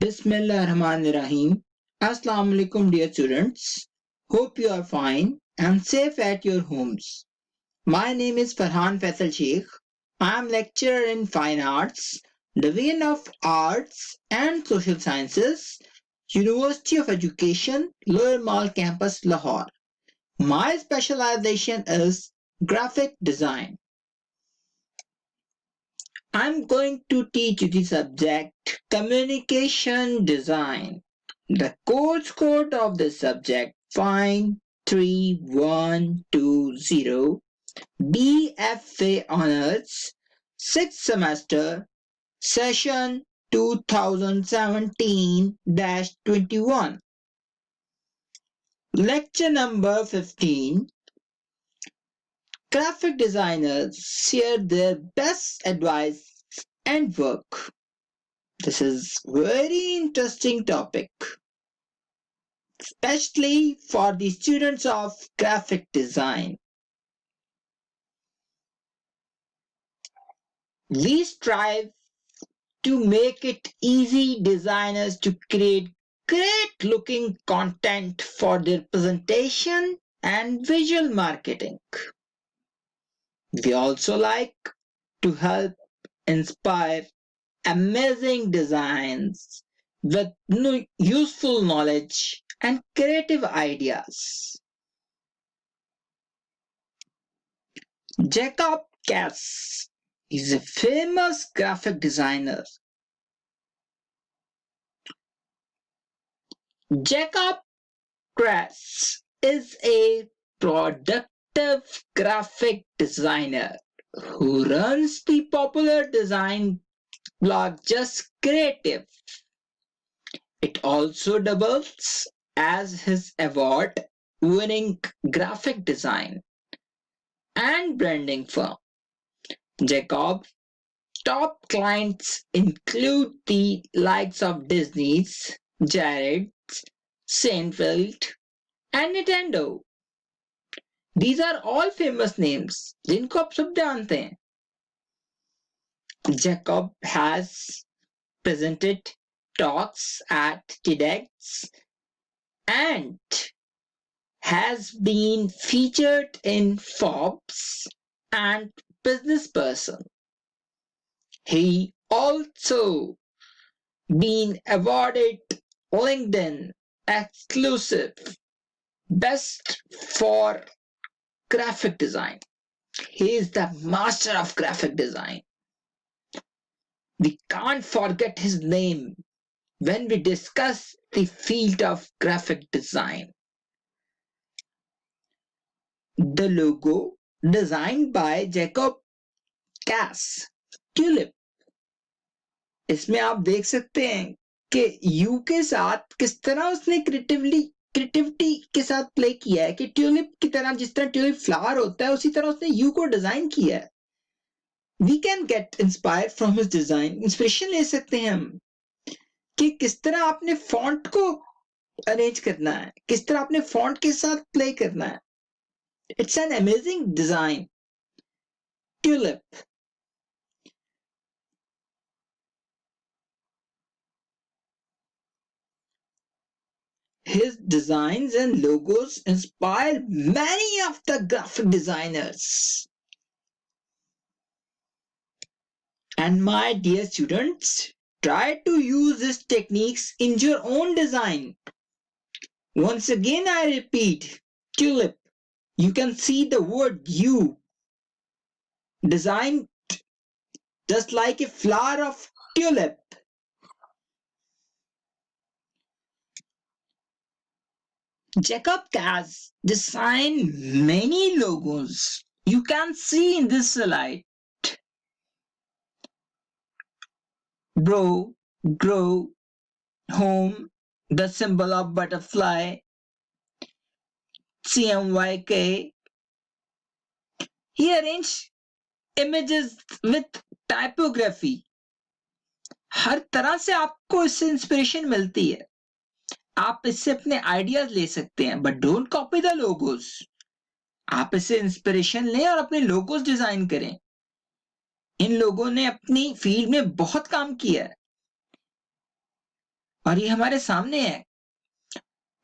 Bismillahirrahmanirrahim. Assalamu alaikum, dear students. Hope you are fine and safe at your homes. My name is Farhan Faisal Sheikh. I am lecturer in Fine Arts, Division of Arts and Social Sciences, University of Education, Lower Mall Campus, Lahore. My specialization is graphic design. I'm going to teach you the subject communication design. The course code of the subject Fine 3120 BFA Honors 6th semester session 2017-21. Lecture number 15. Graphic designers share their best advice and work. This is very interesting topic, especially for the students of graphic design. We strive to make it easy designers to create great looking content for their presentation and visual marketing. We also like to help inspire amazing designs with useful knowledge and creative ideas. Jacob Katz is a famous graphic designer. Jacob Katz is a productive graphic designer who runs the popular design blog Just Creative. It also doubles as his award-winning graphic design and branding firm. Jacob's top clients include the likes of Disney's, Jared's, Seinfeld, and Nintendo. These are all famous names जिनको आप सब जानते हैं. Jacob has presented talks at TEDx and has been featured in Forbes and Business Person. He also been awarded LinkedIn exclusive best for graphic design. He is the master of graphic design. We can't forget his name when we discuss the field of graphic design. The logo designed by Jacob Katz, Tulip. इसमें आप देख सकते हैं कि you के साथ किस तरह उसने क्रिएटिविटी के साथ प्ले किया है कि ट्यूलिप की तरह जिस तरह ट्यूलिप फ्लावर होता है उसी तरह उसने यू को डिजाइन किया है. We can get inspired from his design. Inspiration ले सकते हैं हम कि किस तरह आपने फॉन्ट को अरेंज करना है, किस तरह आपने फॉन्ट के साथ प्ले करना है. It's an amazing design. Tulip. His designs and logos inspire many of the graphic designers. And my dear students, try to use these techniques in your own design. Once again, I repeat, tulip. You can see the word U designed just like a flower of tulip. Jacob Katz designed many logos. You can see in this slide. Bro, grow, home, the symbol of butterfly, CMYK. He arranged images with typography. हर तरह से आपको इससे inspiration मिलती है. आप इससे अपने ideas ले सकते हैं, but don't copy the logos. आप इससे इंस्पिरेशन लें और अपने लोगोस डिजाइन करें. इन लोगों ने अपनी फील्ड में बहुत काम किया है. और ये हमारे सामने है,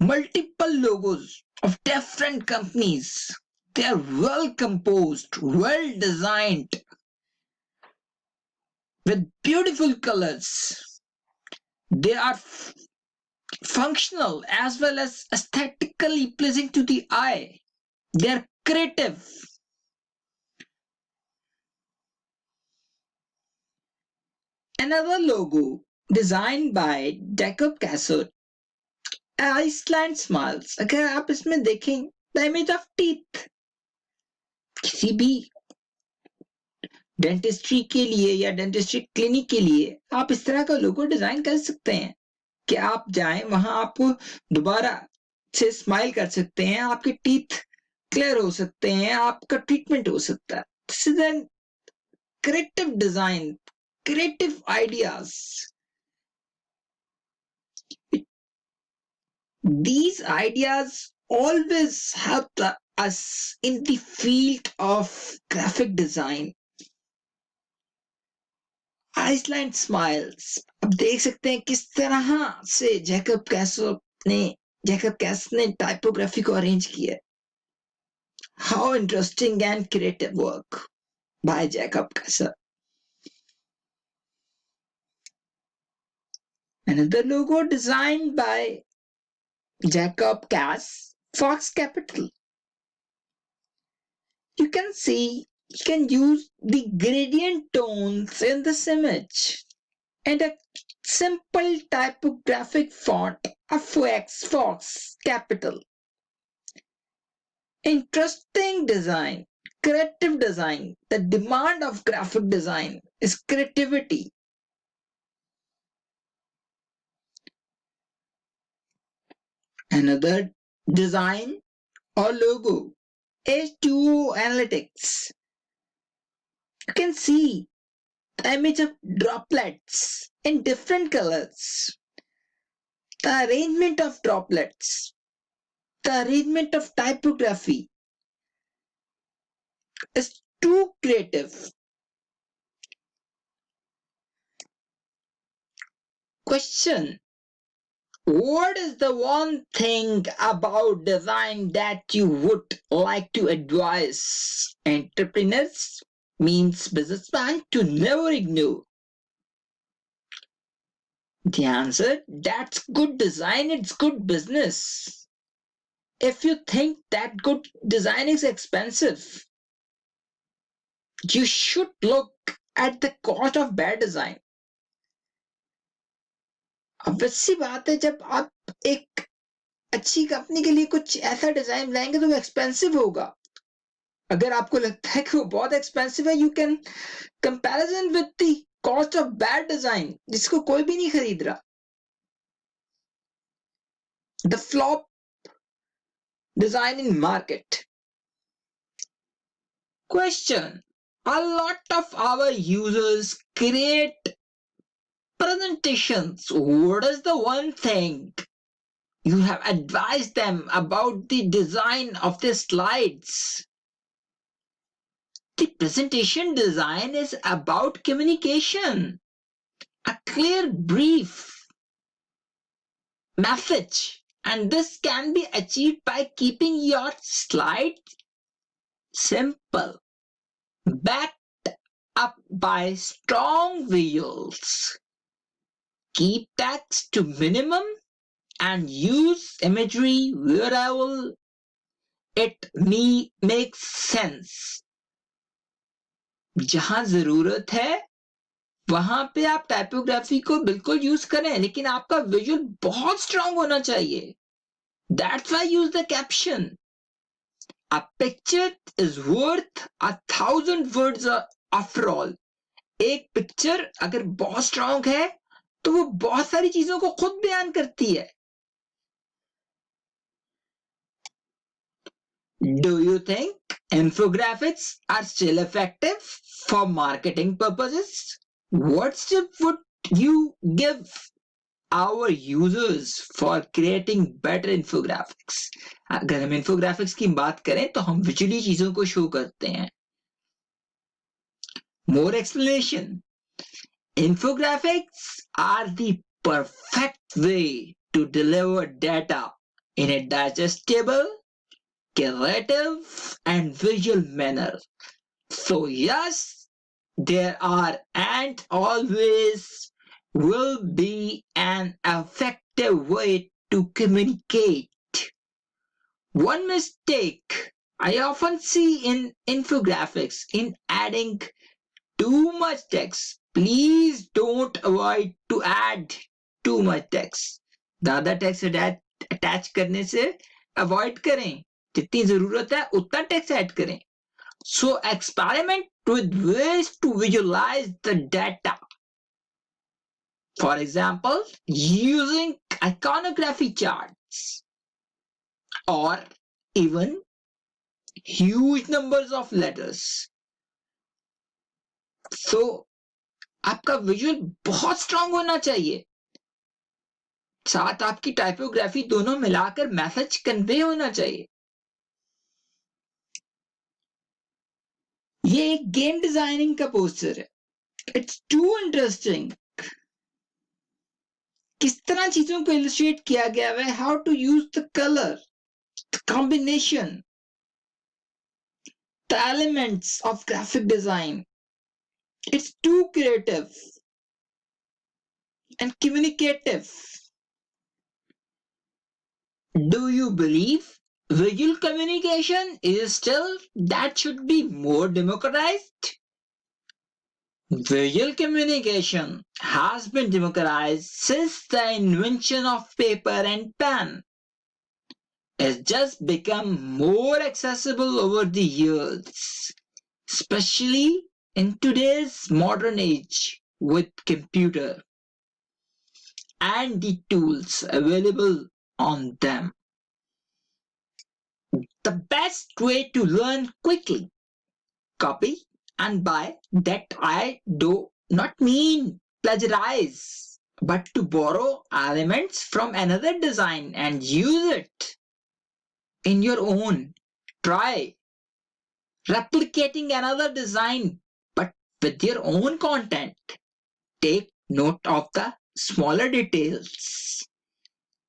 multiple logos of different companies. They are well composed, well designed, with beautiful colors. They are functional as well as aesthetically pleasing to the eye. They are creative. Another logo designed by Jacob Castle, Iceland Smiles. अगर आप इसमें देखें, the image of teeth. किसी भी dentistry के लिए या dentistry clinic के लिए आप इस तरह का लोगो डिजाइन कर सकते हैं कि आप जाएं वहां आप दोबारा से स्माइल कर सकते हैं, आपके टीथ क्लियर हो सकते हैं, आपका ट्रीटमेंट हो सकता है. This is an creative design, creative ideas. These ideas always help us in the field of graphic design. Iceland Smiles. अब देख सकते हैं किस तरह से जैकब कैस ने टाइपोग्राफी को अरेंज किया. How interesting and creative work by Jacob Cass. Another logo designed by Jacob Cass, Fox Capital. You can see you can use the gradient tones in this image and a simple typographic font of Fox Capital. Interesting design, creative design. The demand of graphic design is creativity. Another design or logo is H2O Analytics. You can see the image of droplets in different colors, the arrangement of droplets, the arrangement of typography is too creative. Question: what is the one thing about design that you would like to advise entrepreneurs, means businessmen, to never ignore? The answer: that's good design, it's good business. If you think that good design is expensive, you should look at the cost of bad design. अब वैसी बात है, जब आप एक अच्छी company के लिए कुछ ऐसा डिजाइन लाएंगे तो वो एक्सपेंसिव होगा. अगर आपको लगता है कि वो बहुत एक्सपेंसिव है, you can comparison with the cost of bad design जिसको कोई भी नहीं खरीद रहा. The flop design in market. Question: a lot of our users create presentations. What is the one thing you have advised them about the design of the slides? The presentation design is about communication, a clear brief message. And this can be achieved by keeping your slides simple, backed up by strong visuals. Keep text to minimum and use imagery wherever it makes sense. जहां जरूरत है वहां पे आप typography को बिल्कुल use करें, लेकिन आपका विजुअल बहुत स्ट्रांग होना चाहिए. That's why use the caption. A picture is worth 1,000 words after all. एक पिक्चर अगर बहुत स्ट्रांग है तो वो बहुत सारी चीजों को खुद बयान करती है. Do you think infographics are still effective for marketing purposes? What tip would you give our users for creating better infographics? अगर हम infographics की बात करें तो हम विजुअली चीजों को शो करते हैं. More explanation. Infographics are the perfect way to deliver data in a digestible, creative, and visual manner. So, yes, there are and always will be an effective way to communicate. One mistake I often see in infographics in adding too much text. Please don't avoid to add too much text. ज़्यादा text attach करने से avoid करें. जितनी जरूरत है उतना text add करें. So experiment with ways to visualize the data. For example, using iconography charts or even huge numbers of letters. So आपका विजुअल बहुत स्ट्रांग होना चाहिए, साथ आपकी टाइपोग्राफी दोनों मिलाकर मैसेज कन्वे होना चाहिए. ये एक गेम डिजाइनिंग का पोस्टर है. It's too interesting. किस तरह चीजों को इलस्ट्रेट किया गया है, how to use the colour, the combination, the elements of graphic design. It's too creative and communicative. Do you believe visual communication is still that should be more democratized? Visual communication has been democratized since the invention of paper and pen. It's just become more accessible over the years, especially in today's modern age with computer and the tools available on them. The best way to learn quickly, copy and buy. That I do not mean plagiarize, but to borrow elements from another design and use it in your own. Try replicating another design but with your own content. Take note of the smaller details.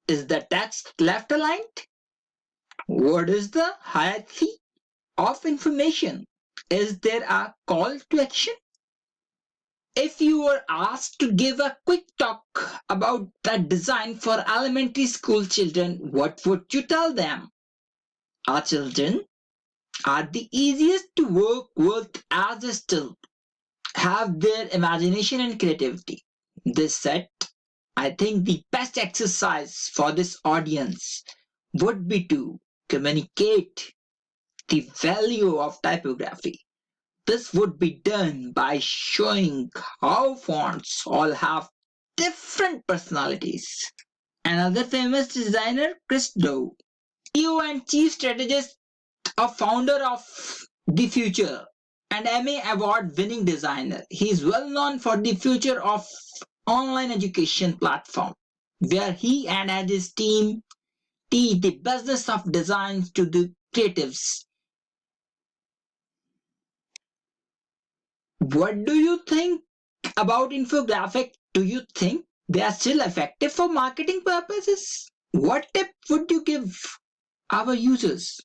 Is the text left aligned? What is the hierarchy of information? Is there a call to action? If you were asked to give a quick talk about the design for elementary school children, what would you tell them? Our children are the easiest to work with as they still have their imagination and creativity. This said, I think the best exercise for this audience would be to communicate the value of typography. This would be done by showing how fonts all have different personalities. Another famous designer, Chris Doe, CEO and Chief Strategist, a founder of The Future, and Emmy Award-winning designer. He is well known for the Future of online education platform, where he and his team teach the business of design to the creatives. What do you think about infographic? Do you think they are still effective for marketing purposes? What tip would you give our users?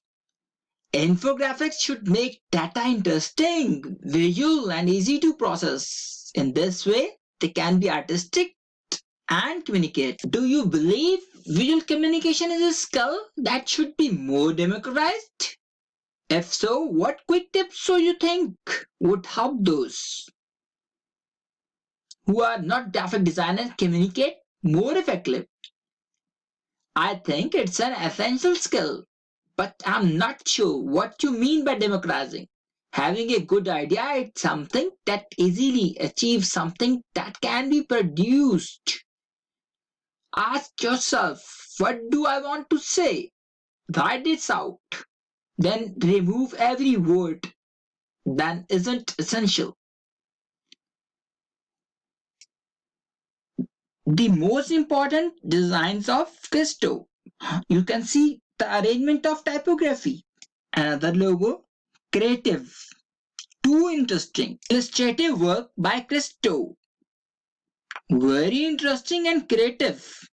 Infographics should make data interesting, visual, and easy to process. In this way, they can be artistic and communicate. Do you believe visual communication is a skill that should be more democratized? If so, what quick tips do you think would help those who are not graphic designers communicate more effectively? I think it's an essential skill, but I'm not sure what you mean by democratizing. Having a good idea is something that easily achieves something that can be produced. Ask yourself, what do I want to say? Write this out. Then remove every word that isn't essential. The most important designs of Christo. You can see the arrangement of typography. Another logo, creative. Too interesting. Illustrative work by Christo. Very interesting and creative.